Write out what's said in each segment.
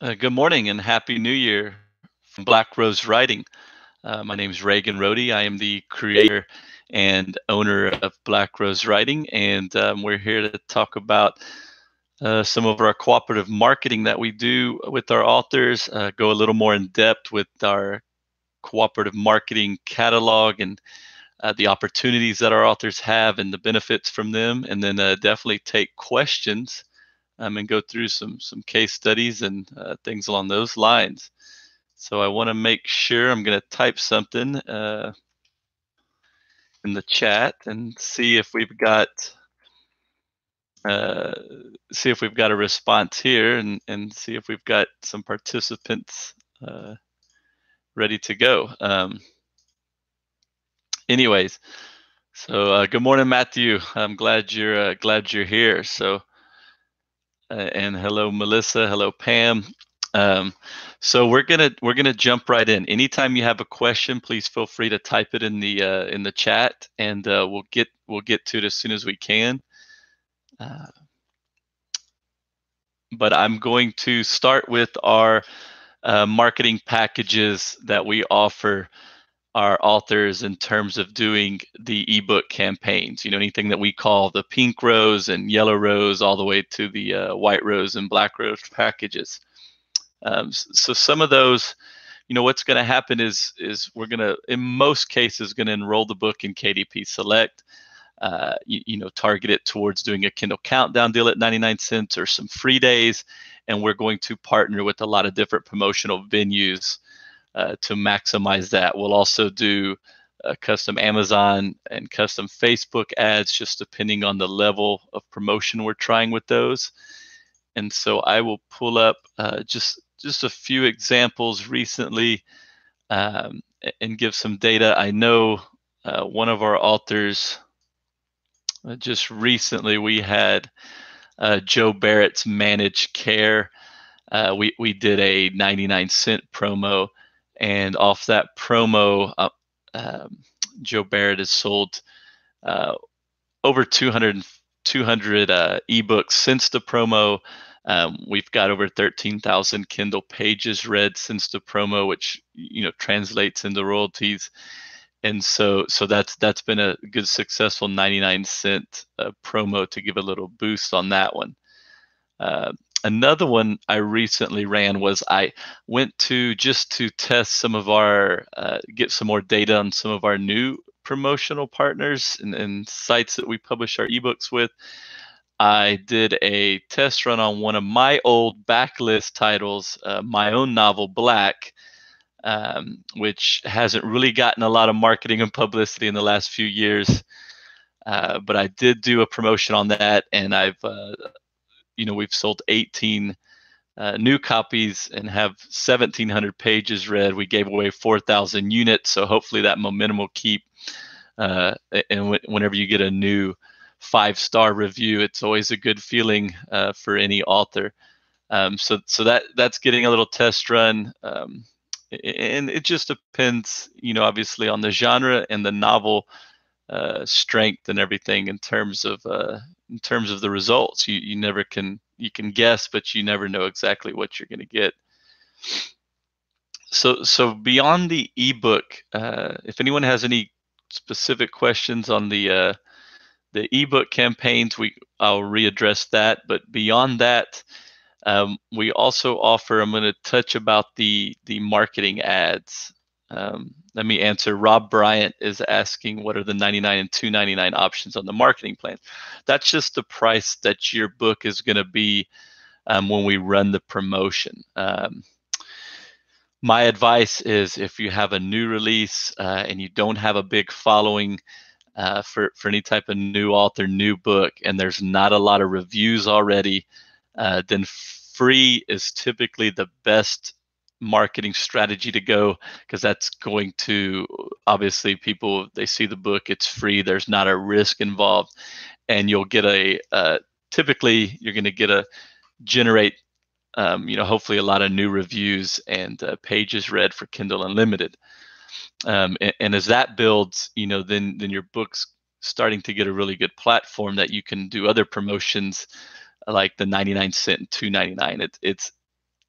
Good morning and Happy New Year from Black Rose Writing. My name is Reagan Rothe. I am the creator and owner of Black Rose Writing, and we're here to talk about some of our cooperative marketing that we do with our authors, go a little more in depth with our cooperative marketing catalog and the opportunities that our authors have and the benefits from them, and then definitely take questions and go through some case studies and things along those lines. So I want to make sure I'm going to type something in the chat and uh, see if we've got a response here and see if we've got some participants ready to go. Anyways, so good morning, Matthew. I'm glad you're here. So and hello, Melissa. Hello, Pam. Um, so we're gonna jump right in. Anytime you have a question, please feel free to type it in the chat, and we'll get to it as soon as we can. But I'm going to start with our marketing packages that we offer our authors in terms of doing the ebook campaigns. Anything that we call the pink rose and yellow rose, all the way to the white rose and black rose packages. So some of those, what's going to happen is we're going to, in most cases, going to enroll the book in KDP Select. Target it towards doing a Kindle Countdown deal at 99 cents or some free days, and we're going to partner with a lot of different promotional venues to maximize that. We'll also do custom Amazon and custom Facebook ads, just depending on the level of promotion we're trying with those. And so I will pull up just a few examples recently and give some data. I know one of our authors, just recently we had Joe Barrett's Managed Care. We did a 99-cent promo, and off that promo, Joe Barrett has sold over 200 ebooks since the promo. We've got over 13,000 Kindle pages read since the promo, which translates into royalties. And so that's been a good, successful 99-cent promo to give a little boost on that one. Another one I recently ran was I went to just to test some of our, get some more data on some of our new promotional partners and sites that we publish our ebooks with. I did a test run on one of my old backlist titles, my own novel, Black, which hasn't really gotten a lot of marketing and publicity in the last few years. But I did do a promotion on that, and we've sold 18 new copies and have 1,700 pages read. We gave away 4,000 units, so hopefully that momentum will keep. And whenever you get a new 5-star review, it's always a good feeling for any author. So that's getting a little test run, and it just depends, obviously on the genre and the novel strength and everything in terms of the results. You can guess, but you never know exactly what you're going to get. So beyond the ebook, if anyone has any specific questions on the ebook campaigns, I'll readdress that. But beyond that, we also offer, I'm going to touch about the marketing ads. Let me answer. Rob Bryant is asking, what are the 99 and $2.99 options on the marketing plan? That's just the price that your book is going to be when we run the promotion. My advice is, if you have a new release and you don't have a big following for any type of new author, new book, and there's not a lot of reviews already, then free is typically the best marketing strategy to go, because that's going to, obviously, people, they see the book, it's free, there's not a risk involved, and you'll get typically you're going to generate hopefully a lot of new reviews and pages read for Kindle Unlimited. And as that builds, then your book's starting to get a really good platform that you can do other promotions like the 99 cent and $2.99. It's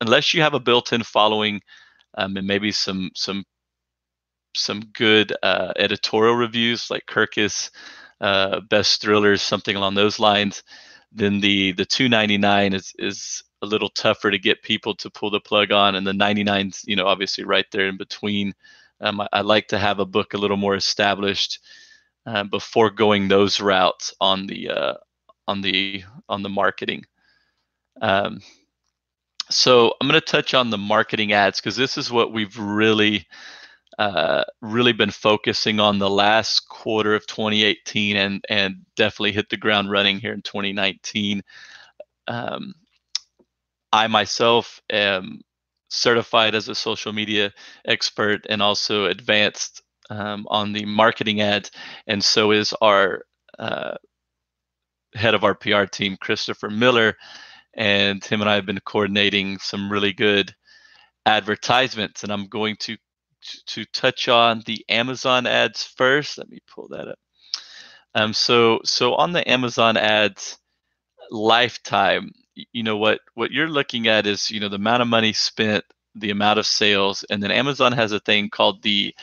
unless you have a built-in following, and maybe some good editorial reviews like Kirkus, Best Thrillers, something along those lines, then the $2.99 is a little tougher to get people to pull the plug on, and the 99's, obviously right there in between. I like to have a book a little more established before going those routes on the marketing. So I'm going to touch on the marketing ads, because this is what we've really been focusing on the last quarter of 2018, and definitely hit the ground running here in 2019. I myself am certified as a social media expert and also advanced on the marketing ads, and so is our head of our PR team, Christopher Miller, and him and I have been coordinating some really good advertisements, and I'm going to touch on the Amazon ads first. Let me pull that up. So on the Amazon ads lifetime, what you're looking at is the amount of money spent, the amount of sales, and then Amazon has a thing called the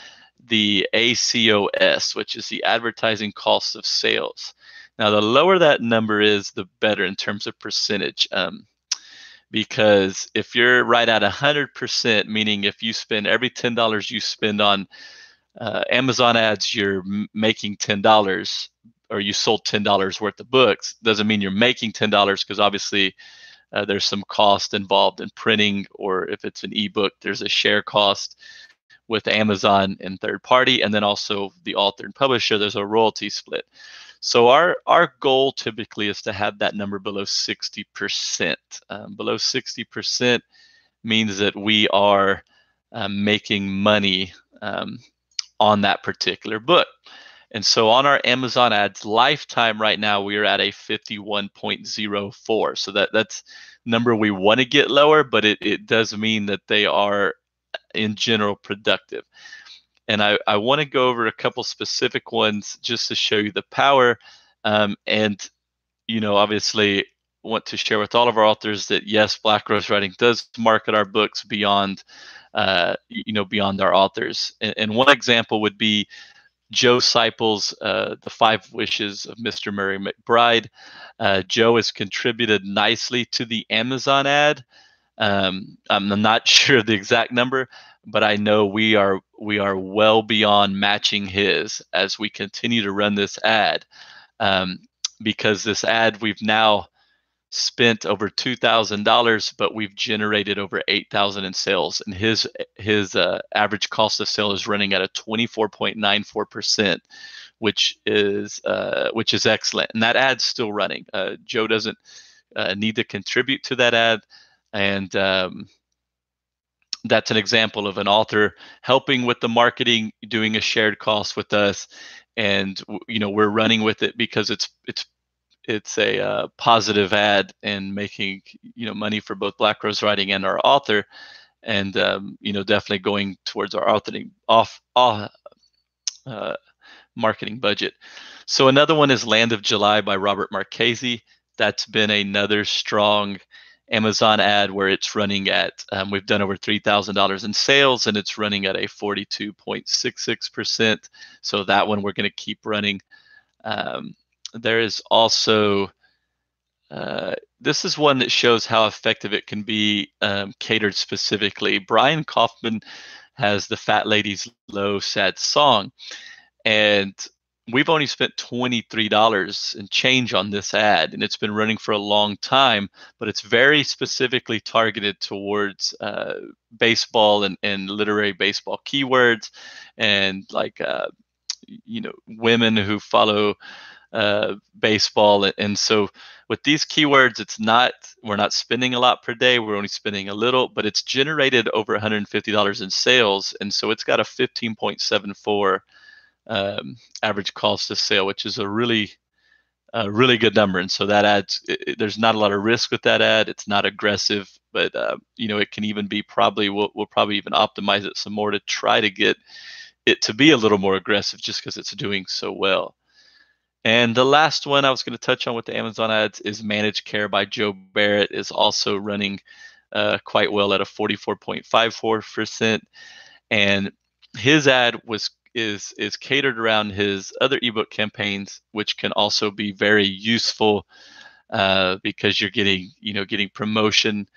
ACOS, which is the advertising cost of sales. Now, the lower that number is, the better in terms of percentage. Because if you're right at 100%, meaning if you spend every $10 you spend on Amazon ads, you're making $10, or you sold $10 worth of books, doesn't mean you're making $10, because obviously there's some cost involved in printing, or if it's an ebook, there's a share cost with Amazon and third party, and then also the author and publisher, there's a royalty split. So our goal typically is to have that number below 60%. Below 60% means that we are making money on that particular book. And so on our Amazon ads lifetime right now, we are at a 51.04. So that's number we want to get lower, but it does mean that they are in general productive. And I want to go over a couple specific ones just to show you the power. And obviously want to share with all of our authors that yes, Black Rose Writing does market our books beyond beyond our authors. And one example would be Joe Seipel's The 5 Wishes of Mr. Murray McBride. Joe has contributed nicely to the Amazon ad. I'm not sure the exact number, but I know we are well beyond matching his as we continue to run this ad, because this ad, we've now spent over $2,000, but we've generated over $8,000 in sales, and his average cost of sale is running at a 24.94%, which is excellent, and that ad's still running. Joe doesn't need to contribute to that ad, and that's an example of an author helping with the marketing, doing a shared cost with us, and we're running with it because it's a positive ad and making money for both Black Rose Writing and our author, and definitely going towards our authoring marketing budget. So another one is Land of July by Robert Marchese. That's been another strong Amazon ad where it's running at, we've done over $3,000 in sales, and it's running at a 42.66%. So that one we're going to keep running. There is also, this is one that shows how effective it can be catered specifically. Brian Kaufman has The Fat Lady's Low Sad Song, and we've only spent $23 and change on this ad, and it's been running for a long time, but it's very specifically targeted towards baseball and literary baseball keywords, and like women who follow baseball. And so with these keywords, we're not spending a lot per day, we're only spending a little, but it's generated over $150 in sales, and so it's got a 15.74 average cost of sale, which is a really good number. And so that ad's, there's not a lot of risk with that ad. It's not aggressive, but it can even be we'll probably even optimize it some more to try to get it to be a little more aggressive, just because it's doing so well. And the last one I was going to touch on with the Amazon ads is Managed Care by Joe Barrett, is also running quite well at a 44.54%. And his ad is catered around his other ebook campaigns, which can also be very useful because you're getting promotion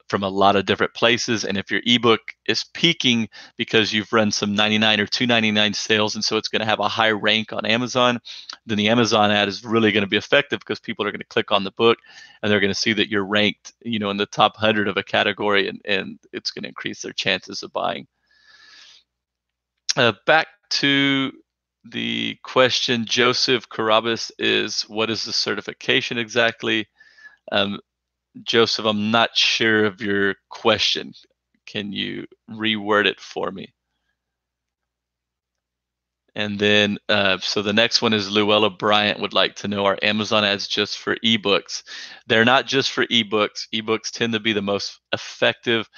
from a lot of different places. And if your ebook is peaking because you've run some 99 or 299 sales, and so it's going to have a high rank on Amazon, then the Amazon ad is really going to be effective because people are going to click on the book and they're going to see that you're ranked, in the top 100 of a category, and it's going to increase their chances of buying. Back to the question, Joseph Carabas is, what is the certification exactly? Joseph, I'm not sure of your question. Can you reword it for me? And then, so the next one is Luella Bryant would like to know, are Amazon ads just for ebooks? They're not just for ebooks. Ebooks tend to be the most effective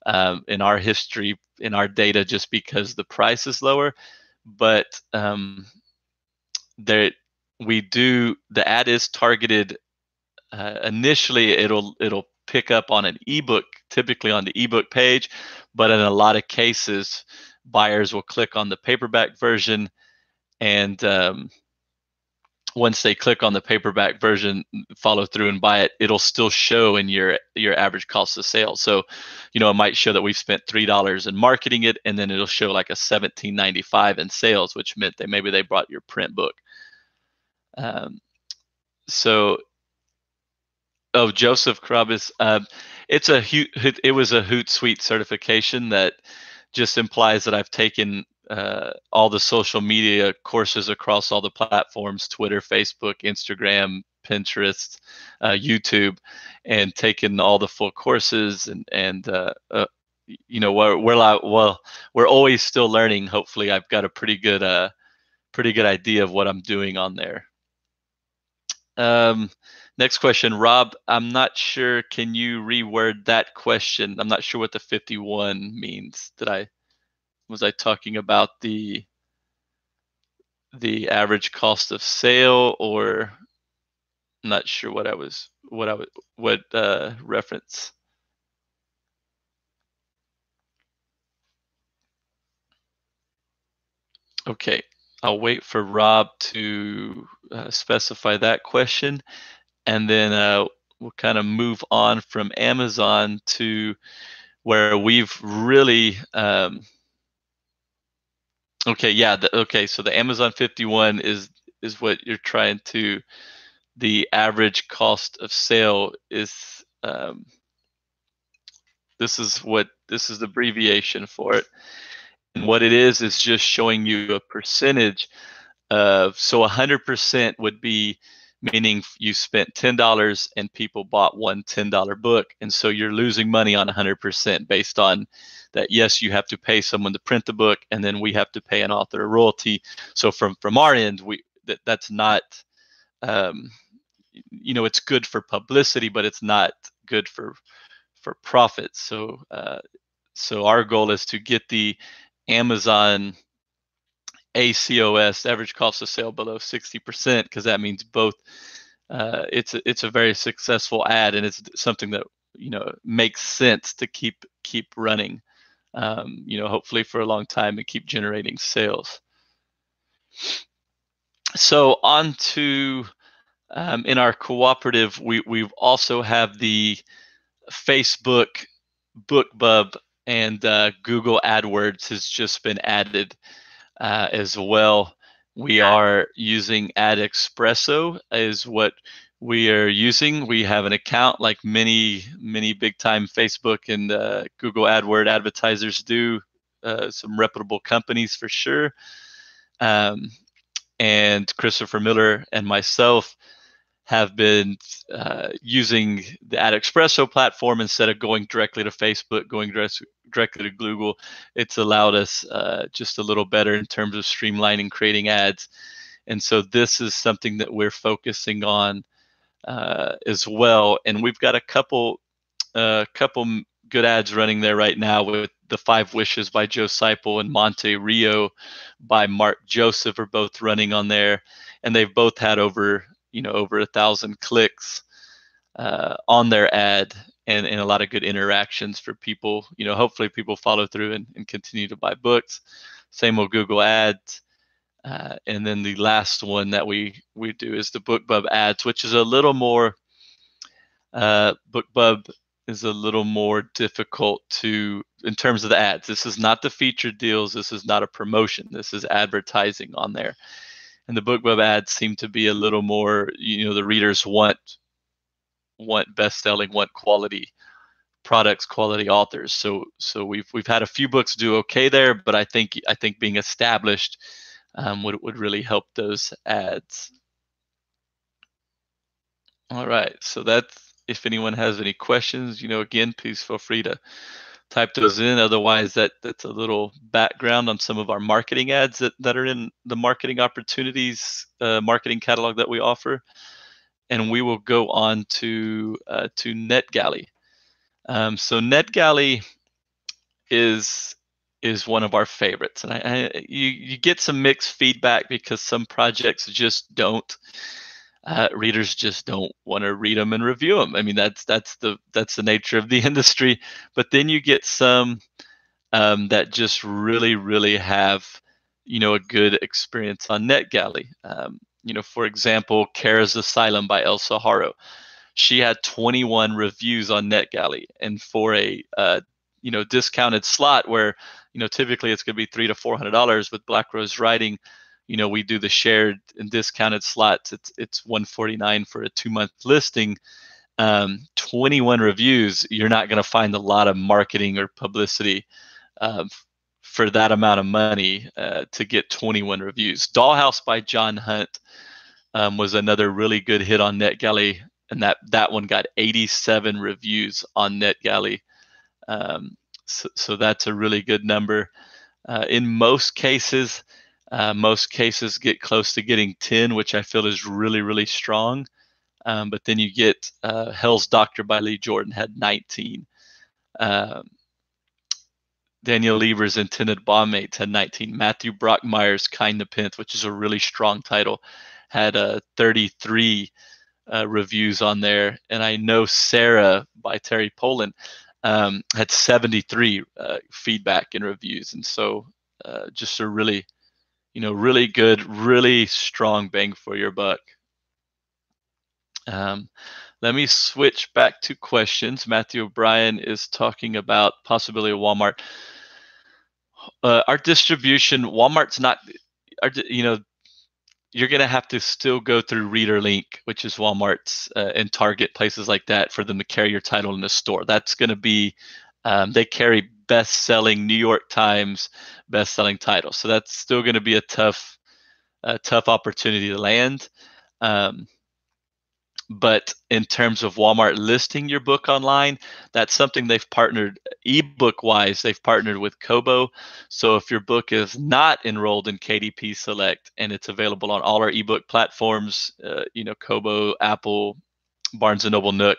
in our history, in our data, just because the price is lower. But the ad is targeted. Initially, it'll pick up on an ebook, typically on the ebook page, but in a lot of cases, buyers will click on the paperback version, and once they click on the paperback version, follow through and buy it, it'll still show in your average cost of sale. So, it might show that we've spent $3 in marketing it, and then it'll show like a $17.95 in sales, which meant that maybe they bought your print book. Oh, Joseph Carabas, it was a Hootsuite certification that just implies that I've taken all the social media courses across all the platforms, Twitter, Facebook, Instagram, Pinterest, YouTube, and taken all the full courses, and we're always still learning. Hopefully I've got a pretty good idea of what I'm doing on there. Next question, Rob, I'm not sure. Can you reword that question? I'm not sure what the 51 means. Was I talking about the average cost of sale, or I'm not sure what reference. Okay, I'll wait for Rob to specify that question, and then we'll kind of move on from Amazon to where we've really okay, so the Amazon 51 is what you're trying to, the average cost of sale is this is the abbreviation for it, and what it is just showing you a percentage of, so 100% would be meaning you spent $10 and people bought one $10 book, and so you're losing money on 100% based on that. Yes, you have to pay someone to print the book, and then we have to pay an author a royalty. So from our end, that's not it's good for publicity, but it's not good for profit. So our goal is to get the Amazon ACOS, average cost of sale, below 60%, because that means both it's a very successful ad, and it's something that makes sense to keep running hopefully for a long time and keep generating sales. So on to in our cooperative, we've also have the Facebook, Bookbub, and Google AdWords has just been added as well. We are using AdExpresso is what we are using. We have an account like many big time Facebook and Google AdWord advertisers do, some reputable companies for sure. And Christopher Miller and myself have been using the AdExpresso platform instead of going directly to Facebook, going directly to Google. It's allowed us just a little better in terms of streamlining creating ads. And so this is something that we're focusing on as well. And we've got a couple good ads running there right now, with the 5 Wishes by Joe Seipel and Monte Rio by Mark Joseph are both running on there, and they've both had over 1,000 clicks on their ad. and a lot of good interactions for people. Hopefully people follow through and continue to buy books. Same with Google Ads. And then the last one that we do is the Bookbub ads, which is a little more, Bookbub is a little more difficult in terms of the ads. This is not the featured deals. This is not a promotion. This is advertising on there. And the Bookbub ads seem to be a little more, the readers want best-selling, want quality products, quality authors. So we've had a few books do okay there, but I think being established would really help those ads. All right, so that's, if anyone has any questions, again, please feel free to type those in. Otherwise, that's a little background on some of our marketing ads that are in the marketing opportunities marketing catalog that we offer. And we will go on to NetGalley. So NetGalley is one of our favorites, and you get some mixed feedback because some projects just don't. Readers just don't want to read them and review them. I mean, that's the nature of the industry. But then you get some that just really have, a good experience on NetGalley. For example, Kara's Asylum by Elsa Haro. She had 21 reviews on NetGalley, and for a discounted slot where typically it's going to be $300 to $400 with Black Rose Writing. We do the shared and discounted slots. It's $149 for a 2-month listing. 21 reviews. You're not going to find a lot of marketing or publicity for that amount of money to get 21 reviews. Dollhouse by John Hunt was another really good hit on NetGalley, and that one got 87 reviews on NetGalley. So that's a really good number. In most cases get close to getting 10, which I feel is really strong. But then you get Hell's Doctor by Lee Jordan had 19. Daniel Lieber's Intended Bondmates had 19. Matthew Brockmeyer's Kind Nepenthe, which is a really strong title, had 33 reviews on there. And I know Sarah by Terry Poland had 73 feedback and reviews. And so just a really, really good, really strong bang for your buck. Let me switch back to questions. Matthew O'Brien is talking about possibility of Walmart. Our distribution, Walmart's not, you're going to have to still go through ReaderLink, which is Walmart's and Target, places like that, for them to carry your title in the store. That's going to be, they carry best-selling New York Times best-selling titles. So that's still going to be a tough opportunity to land. But in terms of Walmart listing your book online, that's something they've partnered, ebook wise, they've partnered with Kobo. So if your book is not enrolled in KDP Select and it's available on all our ebook platforms, Kobo, Apple, Barnes & Noble, Nook,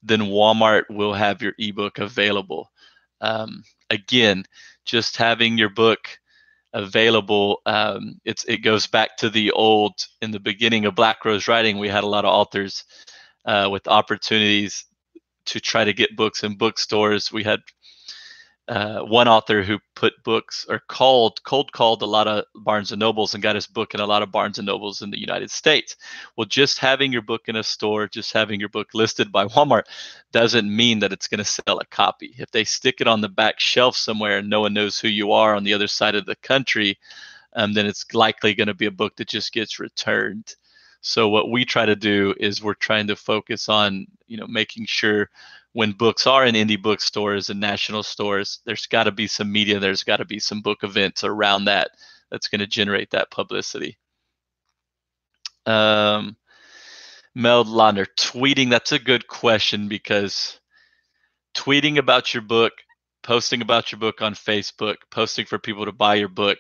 then Walmart will have your ebook available. Again, just having your book available, it goes back to the old, in the beginning of Black Rose Writing, we had a lot of authors with opportunities to try to get books in bookstores. We had one author who put books, or cold called a lot of Barnes and Nobles and got his book in a lot of Barnes and Nobles in the United States. Well, just having your book in a store, just having your book listed by Walmart doesn't mean that it's going to sell a copy. If they stick it on the back shelf somewhere and no one knows who you are on the other side of the country, then it's likely going to be a book that just gets returned. So what we try to do is we're trying to focus on, making sure when books are in indie bookstores and national stores, there's got to be some media, there's got to be some book events around that's going to generate that publicity. Mel Launder, tweeting, that's a good question, because tweeting about your book, posting about your book on Facebook, posting for people to buy your book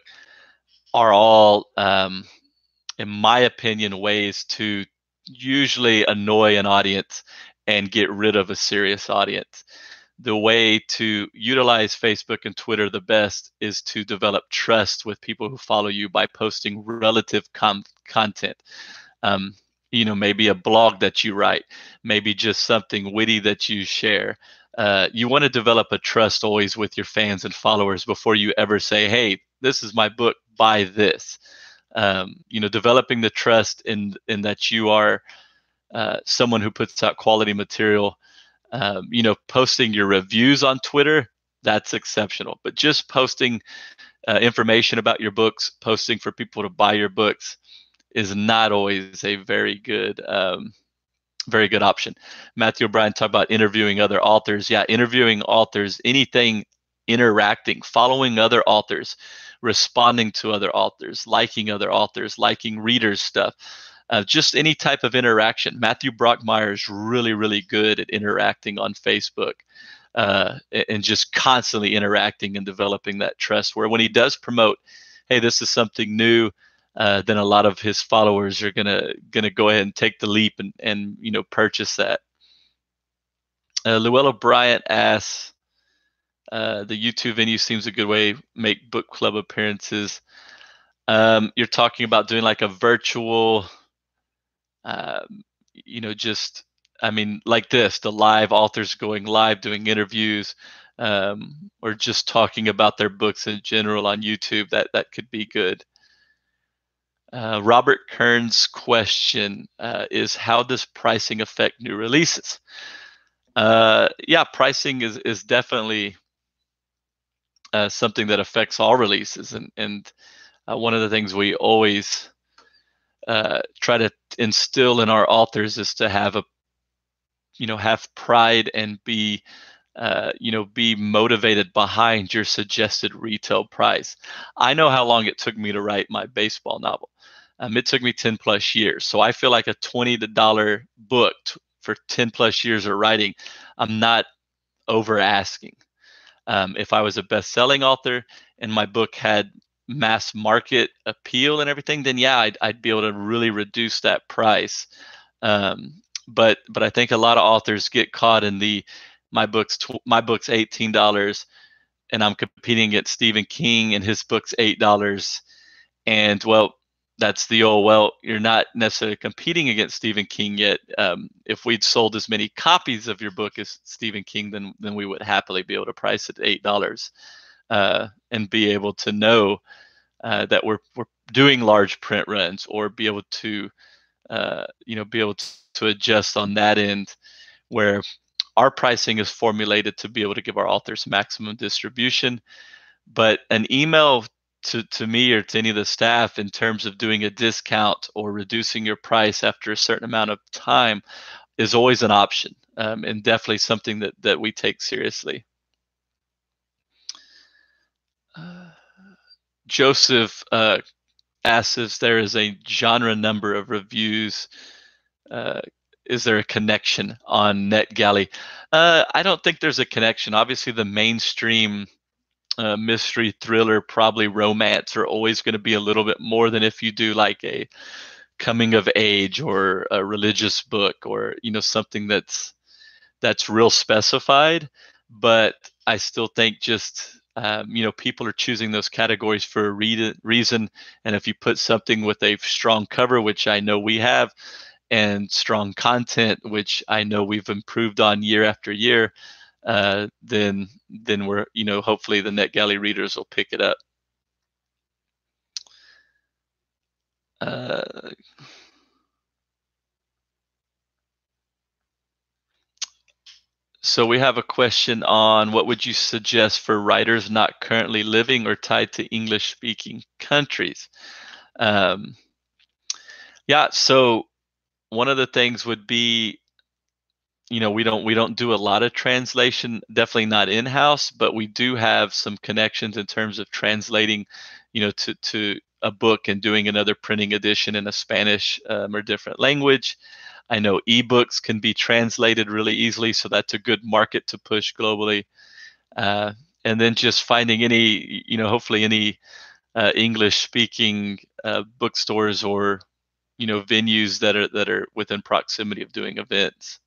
are all, in my opinion, ways to usually annoy an audience and get rid of a serious audience. The way to utilize Facebook and Twitter the best is to develop trust with people who follow you by posting relative content. maybe a blog that you write, maybe just something witty that you share. You want to develop a trust always with your fans and followers before you ever say, hey, this is my book, buy this. Developing the trust in that you are someone who puts out quality material. Posting your reviews on Twitter, that's exceptional. But just posting information about your books, posting for people to buy your books, is not always a very good option. Matthew O'Brien talked about interviewing other authors. Yeah, interviewing authors, anything interacting, following other authors, responding to other authors, liking readers' stuff. Just any type of interaction. Matthew Brockmeyer is really, really good at interacting on Facebook and just constantly interacting and developing that trust, where when he does promote, hey, this is something new, then a lot of his followers are gonna go ahead and take the leap and purchase that. Llewellyn Bryant asks, the YouTube venue seems a good way to make book club appearances. You're talking about doing like a virtual, just, like this, the live authors going live, doing interviews, or just talking about their books in general on YouTube. That could be good. Robert Kern's question is, how does pricing affect new releases? Yeah, pricing is definitely something that affects all releases, and one of the things we always try to instill in our authors is to have pride and be motivated behind your suggested retail price. I know how long it took me to write my baseball novel. It took me 10 plus years. So I feel like a $20 book for 10 plus years of writing, I'm not over asking. If I was a best-selling author and my book had mass market appeal and everything, then yeah, I'd be able to really reduce that price. But I think a lot of authors get caught in my book's $18 and I'm competing against Stephen King and his book's $8. And well, that's the old, well, you're not necessarily competing against Stephen King yet. If we'd sold as many copies of your book as Stephen King, then we would happily be able to price it $8 and be able to know that we're doing large print runs, or be able to adjust on that end, where our pricing is formulated to be able to give our authors maximum distribution. But an email to me or to any of the staff in terms of doing a discount or reducing your price after a certain amount of time is always an option, and definitely something that we take seriously. Joseph asks if there is a genre number of reviews. Is there a connection on NetGalley? I don't think there's a connection. Obviously, the mainstream mystery, thriller, probably romance are always going to be a little bit more than if you do like a coming of age or a religious book, or something that's real specified. But I still think just people are choosing those categories for a reason, and if you put something with a strong cover, which I know we have, and strong content, which I know we've improved on year after year, then we're, hopefully the NetGalley readers will pick it up. So we have a question on, what would you suggest for writers not currently living or tied to English-speaking countries? Yeah, so one of the things would be, we don't do a lot of translation, definitely not in-house, but we do have some connections in terms of translating, to a book and doing another printing edition in a Spanish or different language. I know ebooks can be translated really easily, so that's a good market to push globally. And then just finding any, hopefully any English-speaking bookstores or venues that are within proximity of doing events.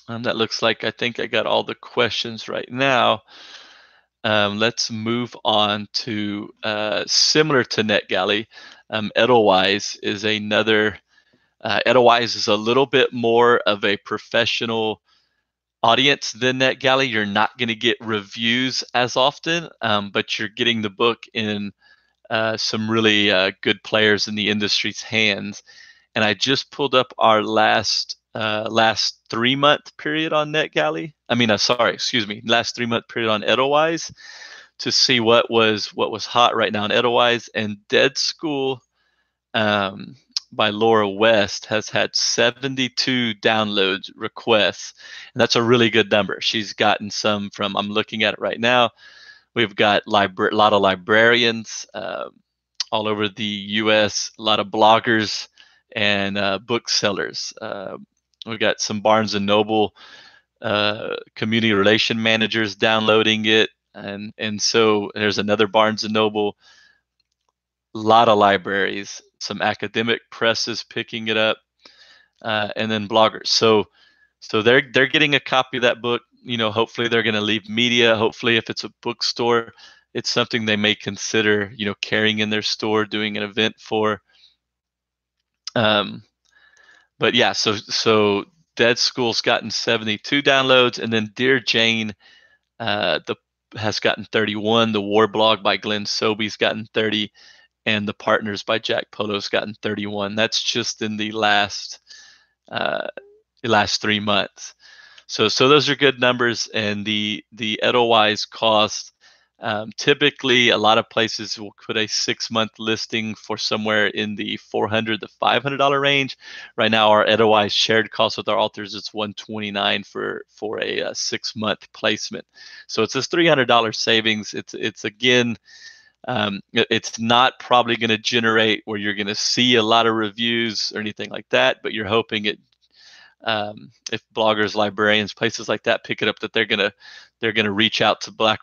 That looks like, I think I got all the questions right now. let's move on to similar to NetGalley. Edelweiss is another. Edelweiss is a little bit more of a professional audience than NetGalley. You're not going to get reviews as often, but you're getting the book in some really good players in the industry's hands. And I just pulled up our last 3-month period on NetGalley. Last 3-month period on Edelweiss to see what was hot right now in Edelweiss. And Dead School by Laura West has had 72 downloads requests, and that's a really good number. She's gotten some from, I'm looking at it right now. We've got a lot of librarians all over the U.S., a lot of bloggers and booksellers. We've got some Barnes and Noble community relation managers downloading it, and so there's another Barnes and Noble. A lot of libraries, some academic presses picking it up, and then bloggers. So they're getting a copy of that book. Hopefully they're going to leave media. Hopefully, if it's a bookstore, it's something they may consider, carrying in their store, doing an event for. But yeah, so Dead School's gotten 72 downloads, and then Dear Jane has gotten 31. The War Blog by Glenn Sobey's gotten 30, and The Partners by Jack Polo's gotten 31. That's just in the last 3 months. So those are good numbers, and the Edelweiss cost. Typically, a lot of places will put a 6-month listing for somewhere in the $400 to $500 range. Right now, our Edelweiss shared cost with our authors is $129 for a 6-month placement. So it's this $300 savings. It's again, it's not probably going to generate where you're going to see a lot of reviews or anything like that, but you're hoping it. If bloggers, librarians, places like that pick it up, that they're gonna reach out to Black.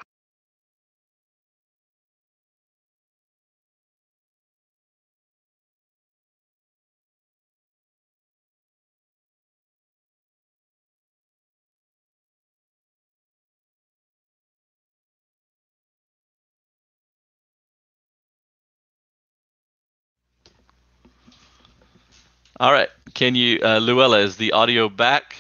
All right, can you, Luella, is the audio back?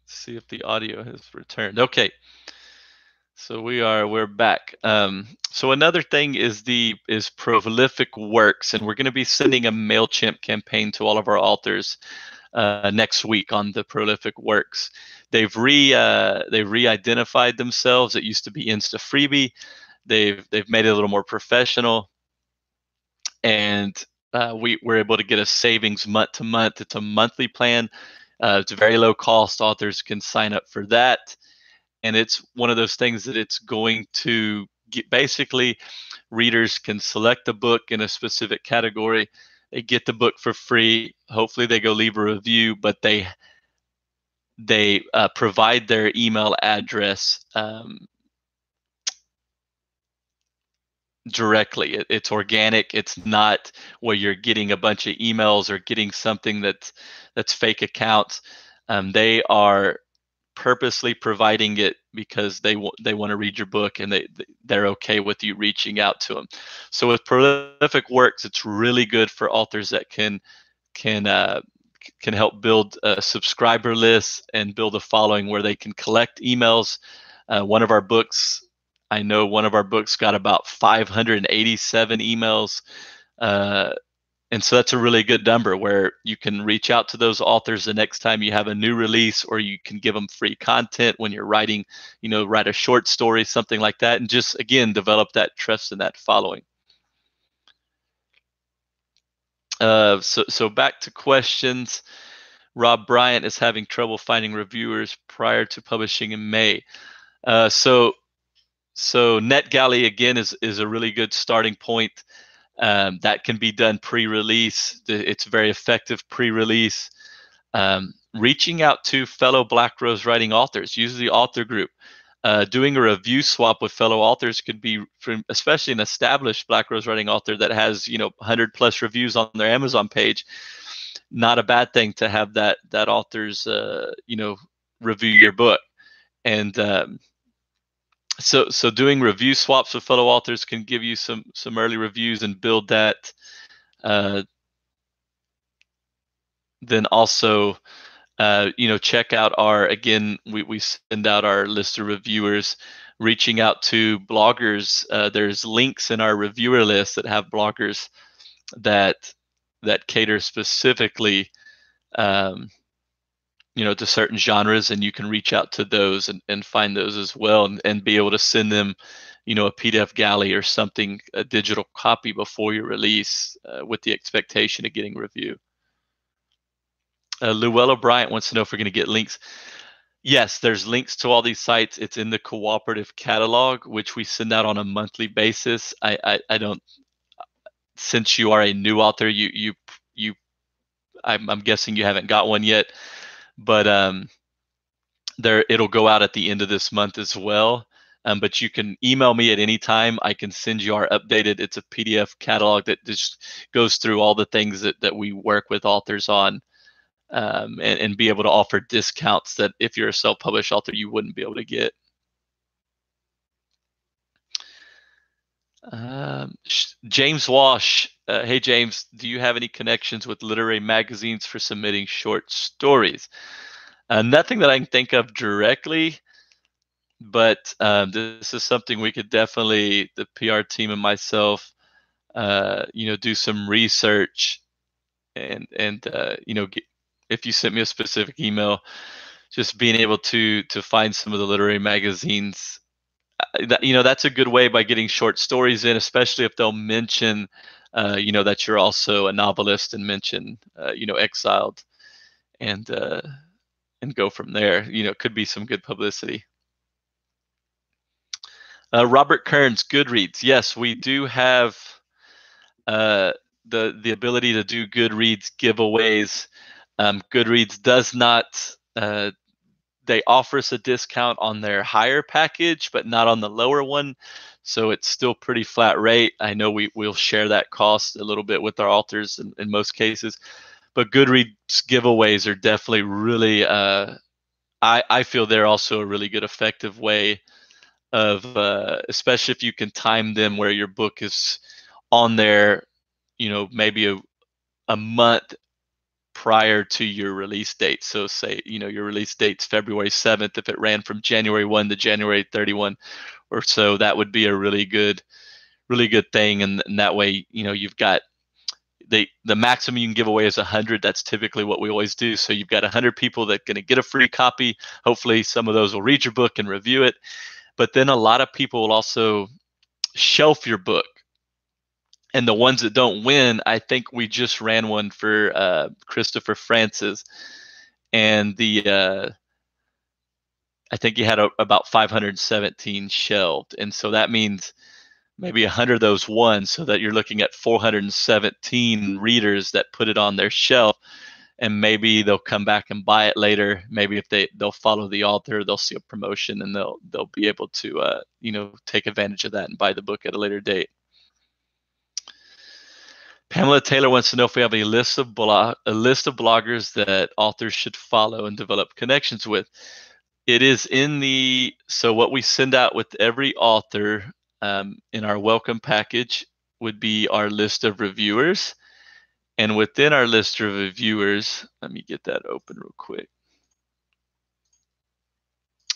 Let's see if the audio has returned. Okay. So we're back. So another thing is Prolific Works, and we're going to be sending a MailChimp campaign to all of our authors next week on the Prolific Works. They've re-identified themselves. It used to be Insta Freebie. They've made it a little more professional, and we're able to get a savings month to month. It's a monthly plan. It's a very low cost. Authors can sign up for that. And it's one of those things that it's going to get, basically readers can select a book in a specific category. They get the book for free. Hopefully they go leave a review, but they provide their email address directly. It's organic. It's not where you're getting a bunch of emails or getting something that's fake accounts. They are purposely providing it because they want to read your book, and they're okay with you reaching out to them. So with Prolific Works, it's really good for authors that can help build a subscriber list and build a following where they can collect emails. One of our books got about 587 emails. And so that's a really good number where you can reach out to those authors the next time you have a new release, or you can give them free content when you're writing, write a short story, something like that, and just, again, develop that trust and that following. So back to questions. Rob Bryant is having trouble finding reviewers prior to publishing in May. So NetGalley, again, is a really good starting point. That can be done pre-release. It's very effective pre-release. Reaching out to fellow Black Rose writing authors, use the author group. Doing a review swap with fellow authors could be, especially an established Black Rose writing author that has 100+ reviews on their Amazon page. not a bad thing to have that author's review your book. And so doing review swaps with fellow authors can give you some early reviews and build that. Then also, check out again, we send out our list of reviewers, reaching out to bloggers. There's links in our reviewer list that have bloggers that cater specifically, to certain genres, and you can reach out to those and find those as well, and be able to send them, a PDF galley or something, a digital copy before your release, with the expectation of getting review. Llewellyn Bryant wants to know if we're going to get links. Yes, there's links to all these sites. It's in the cooperative catalog, which we send out on a monthly basis. I don't, since you are a new author, I'm guessing you haven't got one yet, but it'll go out at the end of this month as well. But you can email me at any time. I can send you our updated. It's a PDF catalog that just goes through all the things that we work with authors on, and be able to offer discounts that if you're a self-published author, you wouldn't be able to get. James Wash. Hey, James, do you have any connections with literary magazines for submitting short stories? Nothing that I can think of directly, but this is something we could definitely, the PR team and myself, do some research, and if you sent me a specific email, just being able to find some of the literary magazines. That's a good way by getting short stories in, especially if they'll mention, that you're also a novelist, and mention, Exiled, and go from there. It could be some good publicity. Robert Kearns, Goodreads. Yes, we do have the ability to do Goodreads giveaways. Goodreads does not. They offer us a discount on their higher package, but not on the lower one. So it's still pretty flat rate. I know we'll share that cost a little bit with our authors in most cases, but Goodreads giveaways are definitely really, I feel they're also a really good, effective way of, especially if you can time them where your book is on there, maybe a month prior to your release date. So say, your release date's February 7th. If it ran from January 1 to January 31 or so, that would be a really good thing. And that way, you've got the maximum you can give away is 100. That's typically what we always do. So you've got 100 people that are going to get a free copy. Hopefully some of those will read your book and review it. But then a lot of people will also shelf your book. And the ones that don't win, I think we just ran one for Christopher Francis, and I think he had about 517 shelved, and so that means maybe 100 of those won, so that you're looking at 417 readers that put it on their shelf, and maybe they'll come back and buy it later. Maybe if they'll follow the author, they'll see a promotion, and they'll be able to take advantage of that and buy the book at a later date. Pamela Taylor wants to know if we have a list of bloggers that authors should follow and develop connections with. It is so what we send out with every author, in our welcome package, would be our list of reviewers. And within our list of reviewers, let me get that open real quick.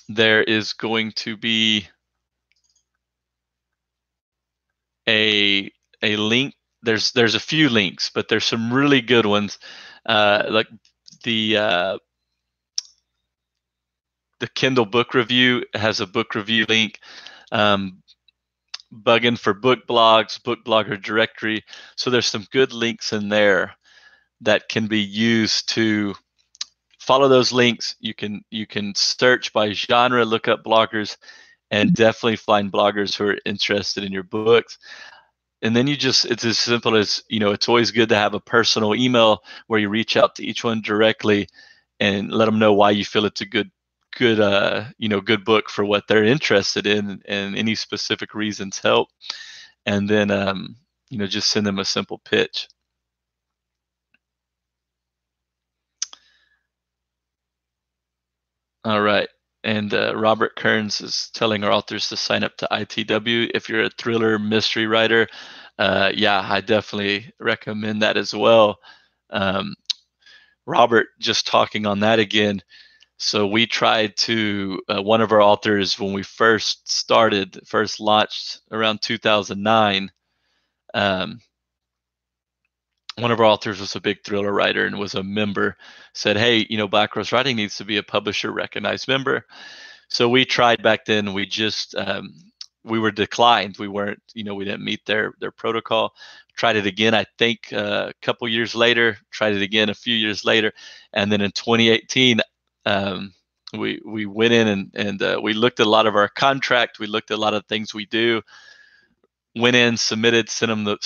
There is going to be a link. There's a few links, but there's some really good ones, like the Kindle book review has a book review link. Buggin for book blogs, book blogger directory. So there's some good links in there that can be used to follow those links. You can search by genre, look up bloggers, and definitely find bloggers who are interested in your books. And then it's as simple as, it's always good to have a personal email where you reach out to each one directly and let them know why you feel it's a good book for what they're interested in, and any specific reasons help. And then, just send them a simple pitch. All right. And Robert Kearns is telling our authors to sign up to ITW if you're a thriller mystery writer. Yeah, I definitely recommend that as well. Um, Robert, just talking on that again. So we tried to, one of our authors, when we first launched around 2009, um, one of our authors was a big thriller writer and was a member, said, hey, Black Rose Writing needs to be a publisher recognized member. So we tried back then. We were declined. We weren't, we didn't meet their protocol. Tried it again, I think a couple years later, tried it again a few years later. And then in 2018, we went in and we looked at a lot of our contract. We looked at a lot of things we do, went in, submitted, sent them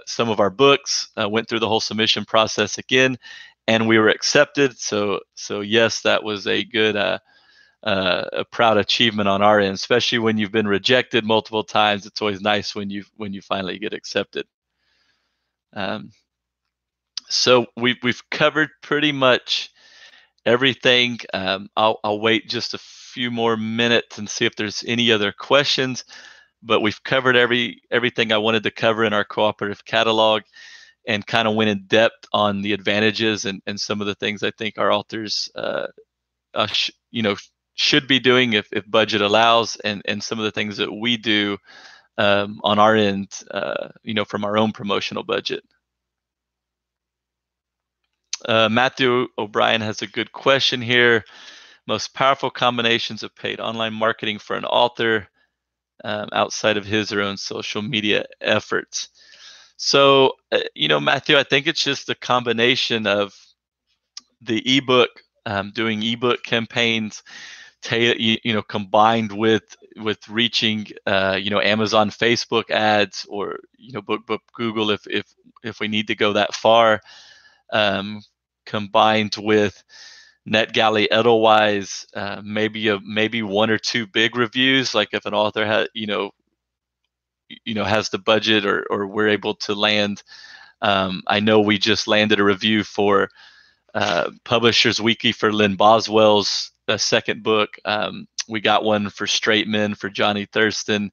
some of our books, went through the whole submission process again, and we were accepted. So yes, that was a good, a proud achievement on our end, especially when you've been rejected multiple times. It's always nice when you finally get accepted. Um, so we've covered pretty much everything. I'll wait just a few more minutes and see if there's any other questions. But we've covered everything I wanted to cover in our cooperative catalog, and kind of went in depth on the advantages and some of the things I think our authors should be doing if budget allows, and some of the things that we do on our end, from our own promotional budget. Matthew O'Brien has a good question here. Most powerful combinations of paid online marketing for an author outside of his or own social media efforts. So, Matthew, I think it's just a combination of the ebook, doing ebook campaigns, combined with reaching, Amazon, Facebook ads, or Bookbub, Google, if we need to go that far, combined with NetGalley, Edelweiss, maybe one or two big reviews, like if an author has has the budget, or we're able to land. I know we just landed a review for Publishers Weekly for Lynn Boswell's second book. We got one for Straight Men for Johnny Thurston.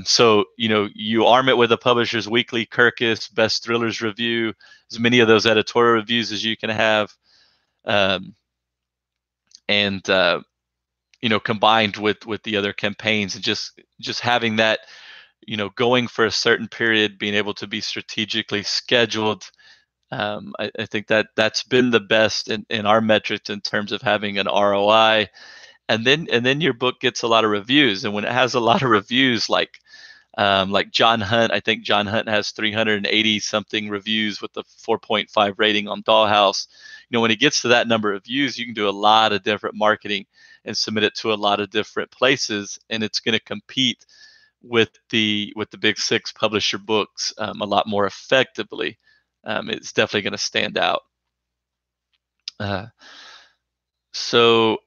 So you arm it with a Publishers Weekly, Kirkus, Best Thrillers review, as many of those editorial reviews as you can have, and combined with the other campaigns, and just having that, going for a certain period, being able to be strategically scheduled. I think that's been the best in our metrics in terms of having an ROI. And then your book gets a lot of reviews, and when it has a lot of reviews, like John Hunt, I think John Hunt has 380 something reviews with a 4.5 rating on Dollhouse. When it gets to that number of views, you can do a lot of different marketing and submit it to a lot of different places, and it's going to compete with the big six publisher books a lot more effectively. It's definitely going to stand out. So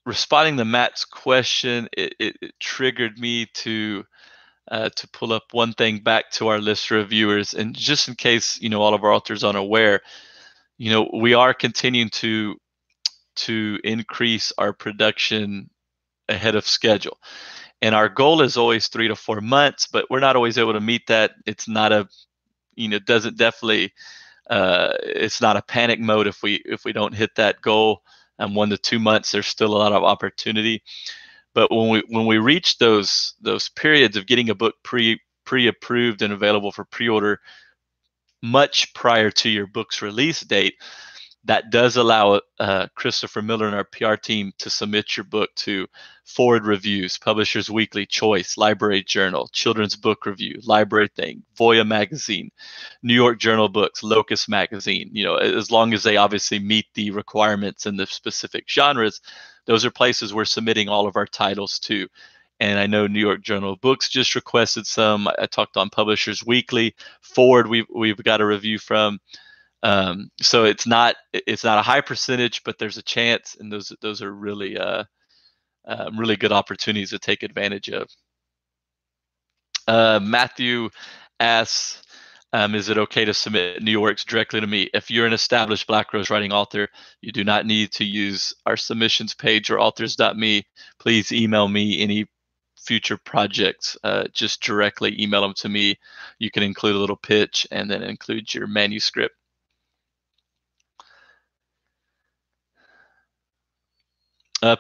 responding to Matt's question, it triggered me to pull up one thing back to our list of reviewers, and just in case all of our authors aren't aware, we are continuing to increase our production ahead of schedule, and our goal is always 3 to 4 months, but we're not always able to meet that. It's not a doesn't definitely it's not a panic mode if we don't hit that goal. 1 to 2 months, there's still a lot of opportunity. But when we reach those periods of getting a book pre-approved and available for pre-order much prior to your book's release date, that does allow Christopher Miller and our PR team to submit your book to Forward Reviews, Publishers Weekly, Choice, Library Journal, Children's Book Review, Library Thing, Voya Magazine, New York Journal Books, Locus Magazine. As long as they obviously meet the requirements in the specific genres, those are places we're submitting all of our titles to. And I know New York Journal of Books just requested some. I talked on Publishers Weekly. Forward, we've got a review from. So it's not a high percentage, but there's a chance, and those are really really good opportunities to take advantage of. Matthew asks, Is it okay to submit new works directly to me? If you're an established Black Rose writing author, you do not need to use our submissions page or authors.me. Please email me any future projects. Just directly email them to me. You can include a little pitch and then include your manuscript.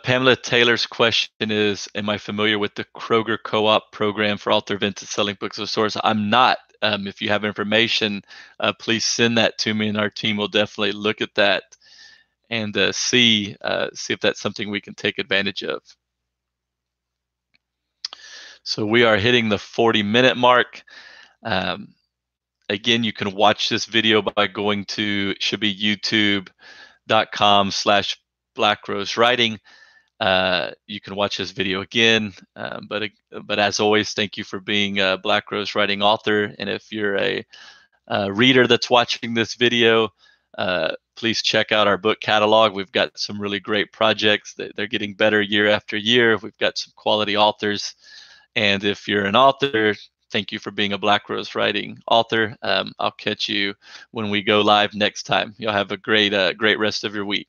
Pamela Taylor's question is, am I familiar with the Kroger Co-op program for author events and selling books of source? I'm not. If you have information, please send that to me, and our team will definitely look at that and see if that's something we can take advantage of. So we are hitting the 40-minute mark. Again, you can watch this video by going to, it should be youtube.com/blackrosewriting. You can watch this video again, but as always, thank you for being a Black Rose writing author. And if you're a reader that's watching this video, please check out our book catalog. We've got some really great projects. They're getting better year after year. We've got some quality authors. And if you're an author, thank you for being a Black Rose writing author. I'll catch you when we go live next time. Y'all have a great rest of your week.